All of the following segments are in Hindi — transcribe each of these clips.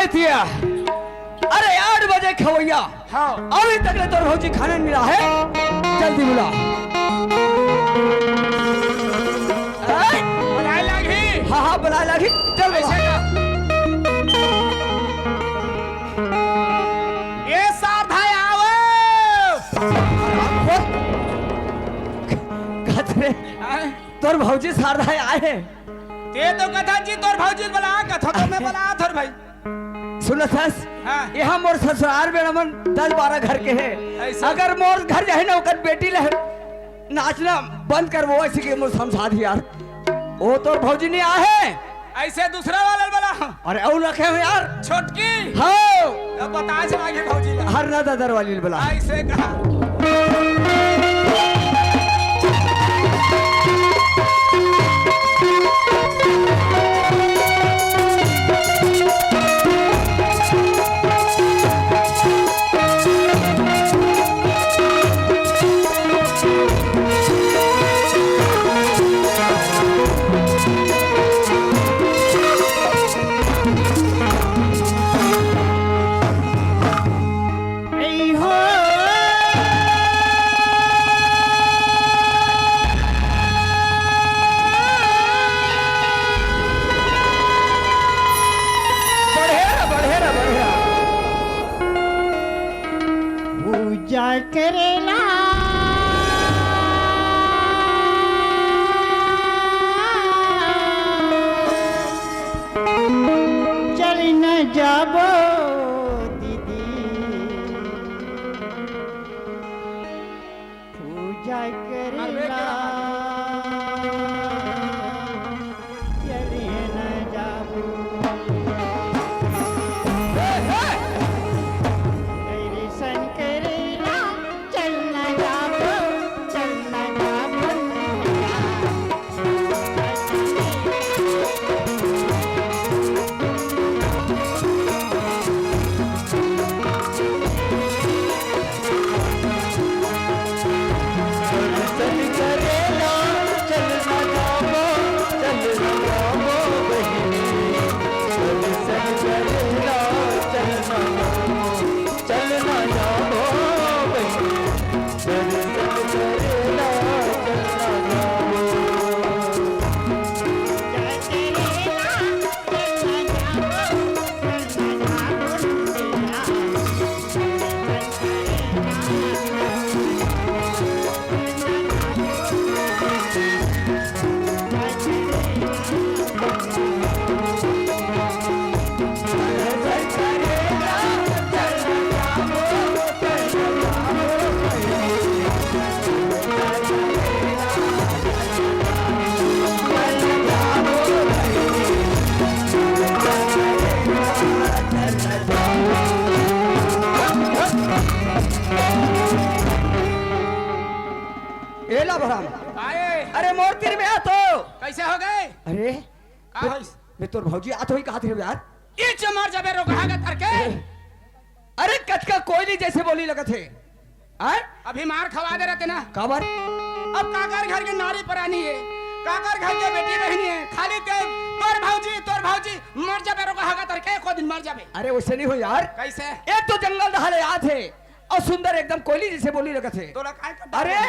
दिया। अरे 8 बजे खवैया। हाँ अभी तक ले तोर भौजी खाने नहीं मिला है। जल्दी बुला। बुलाए लगी। हाँ हाँ बुला लगी। चल ऐसे बुला। का ये साधा आओ। कतरे तोर भौजी शारदा आए। ते तो कथा जी तोर भौजी बोला कथा तो मैं बोला थोर भाई। सुनथस हाँ। यहाँ मोर ससुराल में नमन 10-12 घर के है। ऐसा? अगर मोर घर जाए ना ओकर बेटी ले नाचना बंद कर वो ऐसे के मोर समझा दी यार। वो तो भौजी नहीं आए। ऐसे दूसरा वाला बोला अरे और रखे हो यार। छोटकी हाँ अब बता चलागे भौजी ला। हर ना दादर वाली बोला। ऐसे कहा पूजा करेला चल न जाबो दीदी पूजा करेला चल न जाबो दर्शन करेला चल न जाबो चल न जाबो एला भराम। आए अरे मोर तीर में आ तो। कैसे हो गए अरे का है मैं तोर भौजी आत होई कहा थे यार। ये चमार जबे रोकहागा तरके अरे कचका कोयली जैसे बोली लगत है। आए अभी मार खवा दे रहते ना। काबर अब काकर घर के नारी परानी है काकर घर के बेटी बहनी है खाली तोर भौजी मर जाबे रोकहागा तरके को दिन मर जाबे। अरे वैसे नहीं हो यार। कैसे एक तो जंगल दहाड़े याद है और सुंदर एकदम कोयली जैसे बोली लगत है। तोला काय कर अरे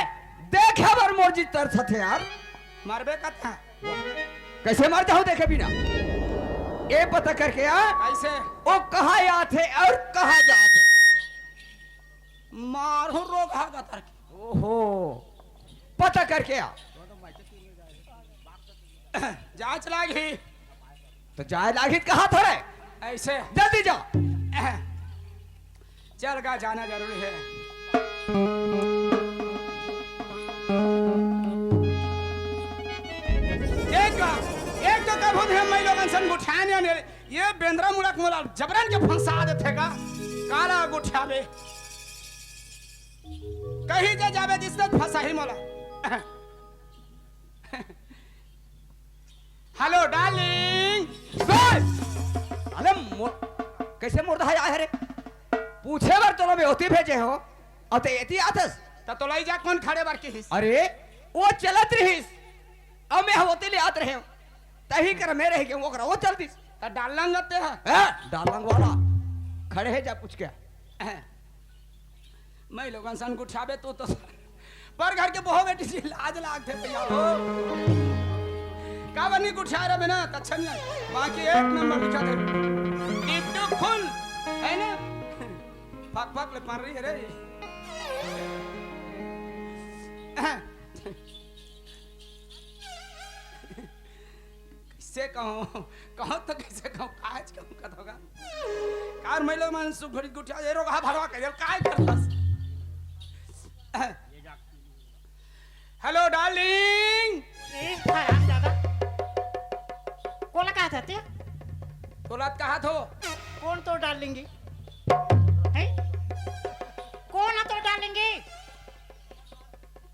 देखे बर मोरजी तरस थे यार। मारबे कथा कैसे मार जाओ देखे बिना ये पता करके आ कैसे वो कहा आते और कहा जाते। मारो रोकहागा तरके ओहो पता करके आ। जांच लागी तो जाए लागित कहा था रे। ऐसे जल्दी जा। चल गा जाना जरूरी है। एक तो कब होते हैं मैं लोगन सन गुठाने ने ये बेंद्रा मुड़क मोला जबरन के फंसा देते का काला गुठावे कहीं जे जावे जिसने फंसा ही मोला। Hello darling. अरे कैसे मुर्दा आया रे पूछे बार तो में होती भेजे हो और ते एती आतस तो लाई जा कौन खड़े बार की हिस। अरे वो चलत रहीस अब मैं होते ले आत रहे तही कर मैं रह के वो करा वो चलती तो डालना ते है डालंग वाला खड़े है जा पूछ क्या मैं लोगन सन गुठाबे तो पर घर के बहु बेटी से लाज लाग थे भैया हो का बनी गुठा रहे ना अच्छा नहीं बाकी एक नंबर लिखा थे टिप फुल है ना फक फक ले पड़ रही है रे कैसे कहूँ कहो तो कैसे कहूँ आज कहूँ कद होगा कार मैं लोग मन सुख भरी गुठा ये रोगा भरवा कर काय करलस हेलो डार्लिंग ए हराम दादा कोला कहा था ते तोलात कहा थो कौन तो डालेंगे है कौन तो डालेंगे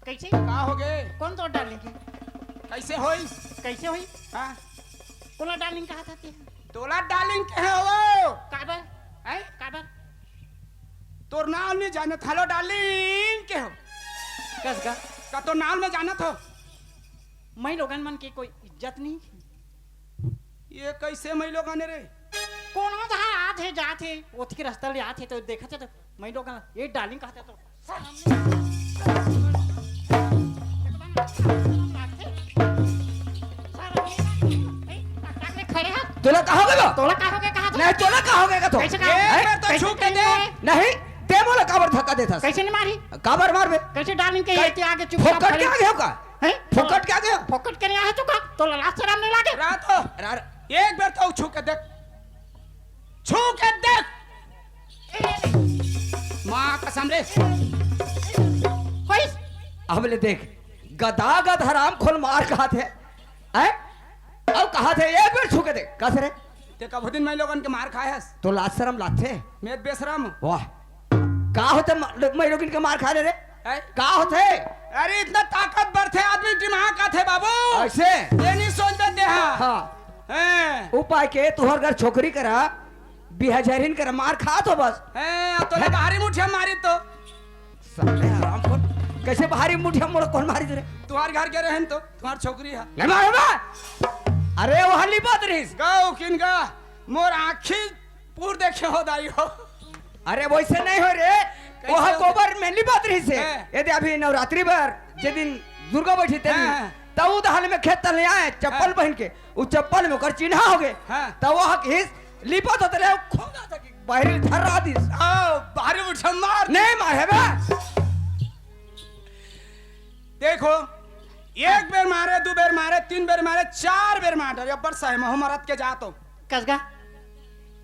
कैसे का हो गए कौन तो डालेंगे कैसे होई कैसे हुई हाँ कोला डालेंगे कहा था ते तोलात डार्लिंग के हो काबर है काबर तोर नाम नहीं जानत हेलो डार्लिंग के हो कस का तो नाम में जानत हो मैं लोगन मन की कोई इज्जत नहीं ये कैसे मैं लोग आने रे कौन हो था आते जाते ओथ के रास्ता ले आते तो देखा थे तो मैं लोग ये डालिंग कहते तो खड़े हाथ तोला कहोगे बा तोला कहोगे कहा था नहीं तोला कहोगे का तो कैसे ए, कहा मैं तो छू के दे नहीं ते मोला काबर धक्का देता कैसे नहीं मारी काबर मार बे कैसे डालिंग के ये आगे चुप फोकट के आगे हो का है फोकट के आगे फोकट करे है तो का तो लास्ट राम नहीं लागे रात हो एक बार तो छू के देख छू के देख माँ कसम रे होइस अब ले देख गधा गध हराम खोल मार कहा थे हैं अब कहा थे एक बार छू के देख कस रे ते कब दिन मैं लोगन के मार खाए हस तो लात शर्म लाथे मैं बेशरम वाह का होते मैं लोग इनके मार खा ले रे है का होते अरे इतना ताकतवर थे आदमी दिमाग का थे बाबू ऐसे ये नहीं सोच दे हाँ हाँ हैं उपाय के तुहर घर छोकरी करा बिहाजरीन करा मार खा तो बस हैं तो ले बाहरी मुठिया मारी तो साले हराम खोल कैसे बाहरी मुठिया मोड़ कौन मारी रे तुम्हारे घर के रहन तो तुम्हारी छोकरी है नहीं मारो बा अरे वो हल्ली बात रहीस गाओ किन गा मोर आँखी पूर देखे हो दाई हो अरे वैसे नहीं हो रे वो कैसे गोबर मेनली बात रही से हैं। यदि अभी नवरात्रि भर जे दिन दुर्गा बैठी थे हैं। तब वो दहल में खेत तले आए चप्पल हैं। पहन के उस चप्पल में ओकर चिन्हा हो गए हैं। तब वो हक हिस लिपत होते रहे खोदा था कि बाहर धरा दिस आओ बाहरी मुठिया मार नहीं मारे बे देखो एक बेर मारे दो बेर मारे तीन बेर मारे चार बेर मारे अब बरसा है मोहम्मद के जा तो कसगा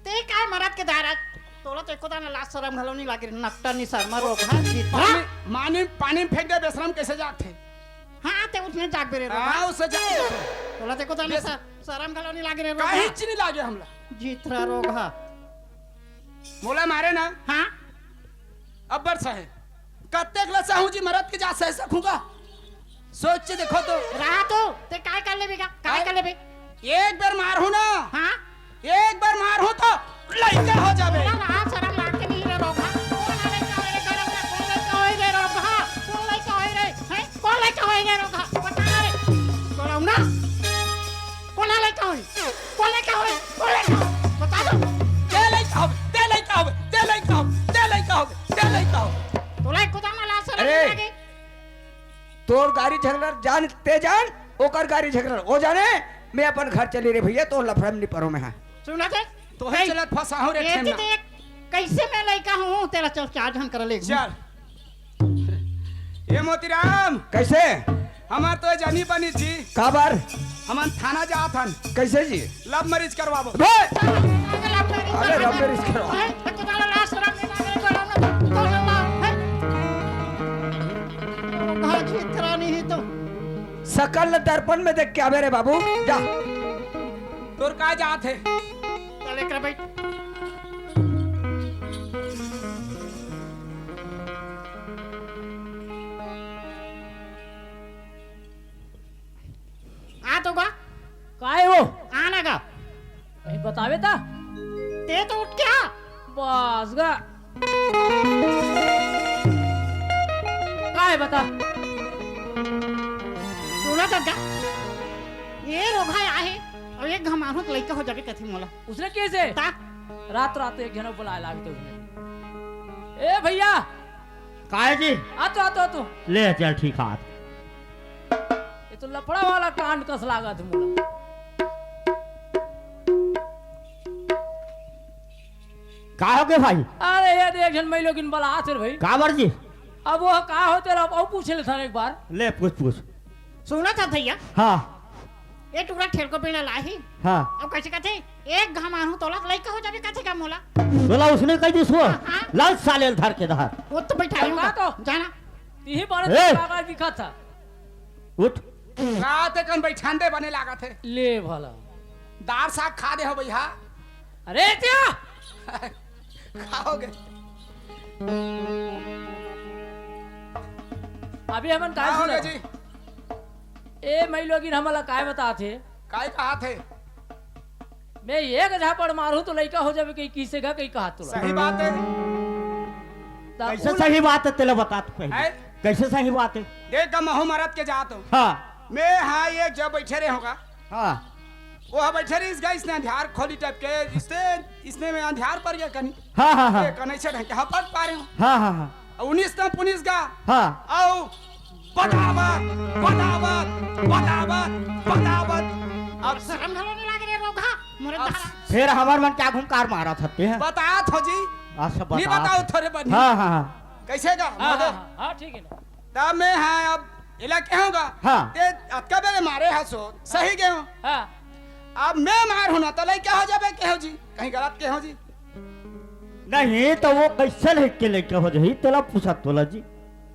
ते काय मरात के दारात तोला तो एको दाना लास्ट शरम घलो नहीं लागे नक्टा नहीं शर्मा रोग हां जीत पानी पानी फेंक दे बेशरम कैसे जाते हां ते उसने जाग बेरे रोग हाँ उसे जा तोला ते एको दाना शरम घलो नहीं लागे रे रोग कहीं नहीं लागे हमला जीतरा रोग हां मोला मारे ना हां अब बरसा है कत्ते गला साहू जी मरद के जा सह सकूंगा सोच के देखो तो रात हो ते काय कर लेबेगा काय कर लेबे एक बार मार हूं ना हां एक बार मार हूं तो लइका हो जावे तोला रात शरम लाग के नहीं रे रोग हां कौन आले का रे घर में कौन लेके होई रे रोग हां कौन लेके होई रे हैं कौन लेके होई रे रोग हां बता रे तोला ना कौन आले का होई कौन लेके होई कौन लेके बता दो ते लइका हो ते लइका हो ते लइका हो ते लइका हो ते लइका हो तोला एको दाना लास्ट शरम अरे। लागे तोर गाड़ी झगड़ा जान ते जान ओकर गाड़ी झगड़ा ओ जाने मैं अपन घर चली रे भैया तो लफड़म नहीं परो में है सुना थे तो है चलत फसाहू रे ये खेमना ते कैसे मैं लइका हूं तेरा चल चार जन कर ले चल ये मोतीराम कैसे हमार तो जानी बनी जी काबर हमन थाना जात हन कैसे जी लव मैरिज करवाबो बे! अरे रब मेरी करो। तो दाला लास्ट शरम नहीं लागे तो ना कहा जीतरा नहीं तो सकल दर्पण में देख के आवे रे बाबू जा तोर का जात है चले कर भाई आ तो गा काय हो आना गा काही बतावे ता ते तो उठ क्या बस गा काय बता सुना सध्या ये रोगाय आहे और एक घमारू तो लइका हो जाबे कथी मोला उसने कैसे ता रात रात एक जन बुलाए लागे तो उसने ए भैया काहे जी आ तो ले चल ठीक हाथ ये तो लफड़ा वाला कांड कस लागत मोला का हो गए भाई अरे ये देख जन मैं लोग इन बला आते भाई का मर्जी अब वो का होते रहो अब पूछे ले था एक बार ले पूछ सुना था भैया हाँ ये टुकड़ा ठेल को बिना लाही हाँ अब कैसे कहते एक घमारू तोला लइका हो जाबे कथी का मोला बोला उसने कह दी सो हाँ। लाल साले धर के धर वो तो बैठा का तो? जाना यही बारे ए! काका दिखा था उठ रात कन बैठांदे बने लागा थे ले भला दार साग खा दे हो भैया अरे क्या खाओगे अभी हमन काय खाओगे सुना जी ए मैं लोग इन हमला काय बता थे काय कहा थे मैं एक झापड़ मारू तो लइका हो जाबे कहीं किसे का कहीं कहा तो सही बात है कैसे सही बात है तेरे बता तो पहले है? कैसे सही बात है देख का महू मरद के जात हो हाँ मैं हाँ ये जब बैठे रहे होगा हाँ वो बैठे रहे इसका इसने अंधियार खोली टाइप के इसने में अंधियार पर गया कहीं हाँ हाँ हाँ कनेक्शन ढंग के हाँ पढ़ पा रहे हो हाँ हाँ हाँ 19 का 19 का हाँ आओ बतावत बतावत बतावत बतावत अब शर्म घलो नहीं लागे रे रोगा मोरे अब धारा फिर हमार मन क्या घूम कार मारा था ते बतात हो जी अच्छा नहीं बता बताओ थोड़े बनी हाँ हाँ हाँ कैसे का हाँ ठीक है ना तब मैं हाँ अब इला क्या होगा हाँ। ते अतका बेरे मारे हसो सही के हो हाँ अब मैं मार हूं ना तो लई क्या हो जाबे के हो जी कहीं गलत के हो जी नहीं तो वो कैसे लेके लेके हो जाही तेला पूछा तोला जी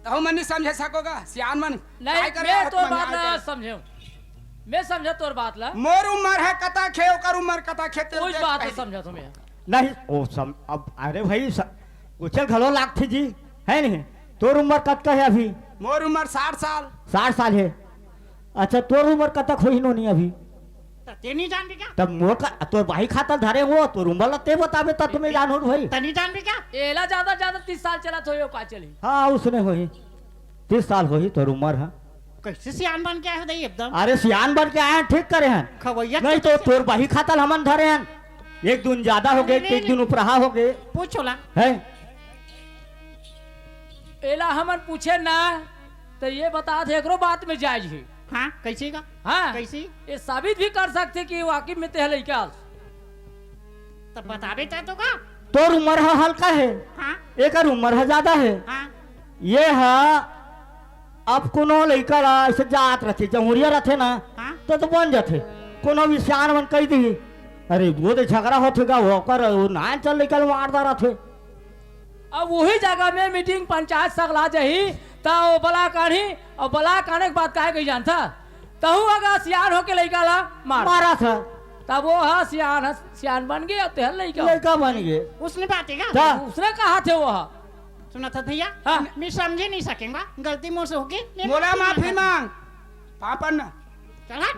तो मन नहीं समझ सकोगा सियान मन नहीं काय करे मैं हाथ तो में बात आके। ना समझे मैं समझा तोर बात ला मोर उम्र है कता खे ओकर उम्र कता खेते कुछ बात है समझा तुम्हें नहीं ओ सम अब अरे भाई उछल घलो लाग थे जी है नहीं तोर उम्र कत का है अभी मोर उम्र 60 साल 60 साल है अच्छा तोर उम्र कत तक होई नो नहीं अभी ते नहीं जान भी क्या तब मोर का तोर भाई खाता धरे हो तोर उम्र लते बताबे त तुम्हें जान हो भाई तनी जान भी क्या एला ज्यादा 30 साल चला तो यो का चली हाँ उसने होई 30 साल होई तोर उम्र है कैसे सियान बन के आए हो दई एकदम अरे सियान बन के आए हैं, ठीक करे हैं खवैया नहीं तो तोर भाई खातल हमन धरे हैं एक दिन ज्यादा हो गए एक दिन उपरहा हो गए पूछोला है एला हमन पूछे ना तो ये बता दे एकरो बात में जायज है हाँ कैसे का हाँ कैसी ये साबित भी कर सकते कि वाकई में ते लइका तब बताबे ता तो का तोर उम्र है हल्का है हाँ एक उम्र है ज्यादा है हाँ ये है अब कोनो लड़का ला ऐसे जात रहते जमुरिया रहते ना हाँ तो बन जाते कोनो भी सियान मन कह दी अरे वो तो झगड़ा होतेगा वो कर वो ना चल निकल मारदा रहते अब वही जगह में मीटिंग पंचायत सगला जही तो बला काढ़ी और बला काढ़े के बाद काहे कही जानता तहु अगर सियान होके लइका ला मारा था तब वो हा सियान बन गए और तेहल लइका लड़का बन गए उसने बातेगा क्या उसने कहा थे वो सुना था भैया हाँ। मैं समझे नहीं सकेगा गलती मुझसे होगी मैं मोला माफी मांग पापन चला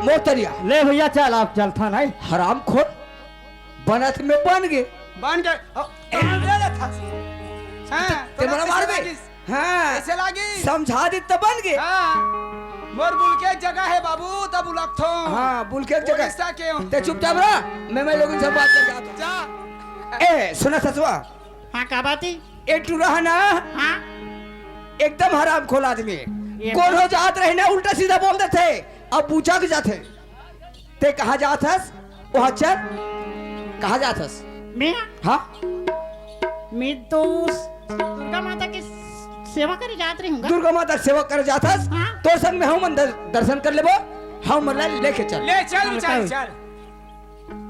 मोतरिया ले भैया चल आप चल था नहीं हराम खोर बनत में बन गए बन गए ते मला मार बे हाँ ऐसे लागी समझा दी तब बन गए हाँ मोर बुल के जगह है बाबू तब उलट थो हाँ बुल के एक जगह उड़ीसा के हूँ। ते चुपचाप रहा मैं लोगों से बात करके आता हूँ। जा ए सुना ससुआ हाँ का बात ही एक टू रहा ना हाँ एकदम हराम खोल आदमी ये कौन हो जात रहे ना उल्टा सीधा बोल देते अब पूछा के जाते ते कहा जात हस वहाँ चल कहा जात हस मैं हाँ मैं तो दुर्गा माता की सेवा करे जात रही हूँ दुर्गा माता सेवा कर जात हस हाँ। तो संग में हम दर्शन कर लेबो हम मतलब लेके चल ले चल चल चल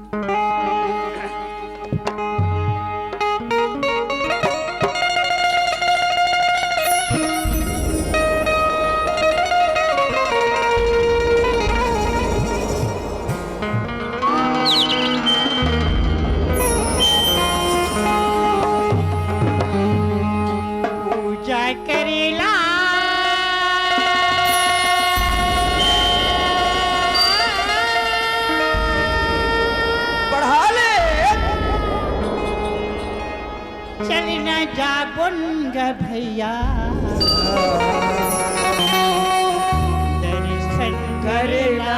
पूजा करेला बढ़ा ले चल न जा बुनगा भैया दर्शन करेला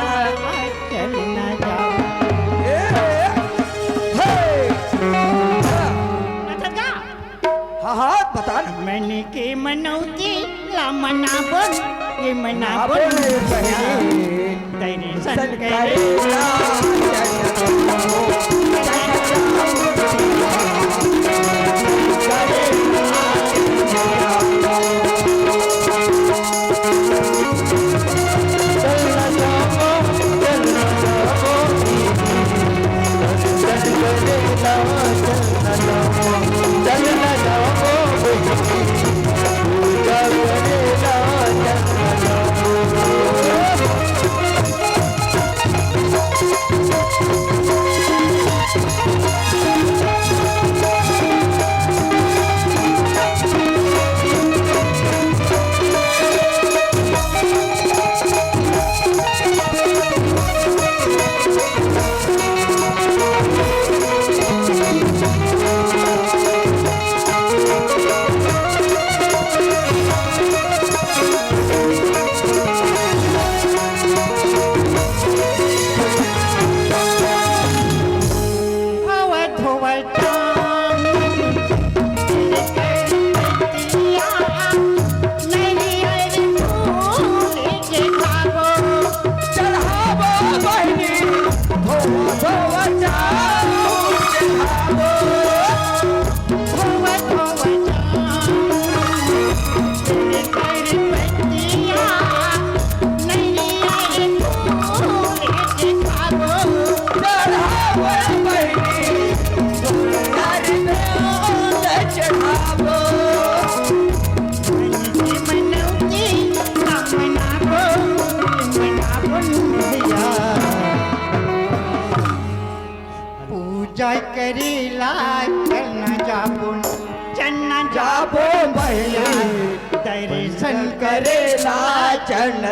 मनौती ला मनाबन ये मनाबन आपने बहिणी तेरे सन सन करे करेला अवध वटान तिया नहीं अरे फूल के खाबो चढ़ावो बहिनी धोवा धोवा जाओ चढ़ावो अवध वटान तिया नहीं अरे फूल के खाबो चढ़ावो बहिनी धोलारी में चढ़ावो मनौती ला मनाबन भैया पूजा करेला चलना जाबुन चन्ना जाबो बहिनी दर्शन करेला चरण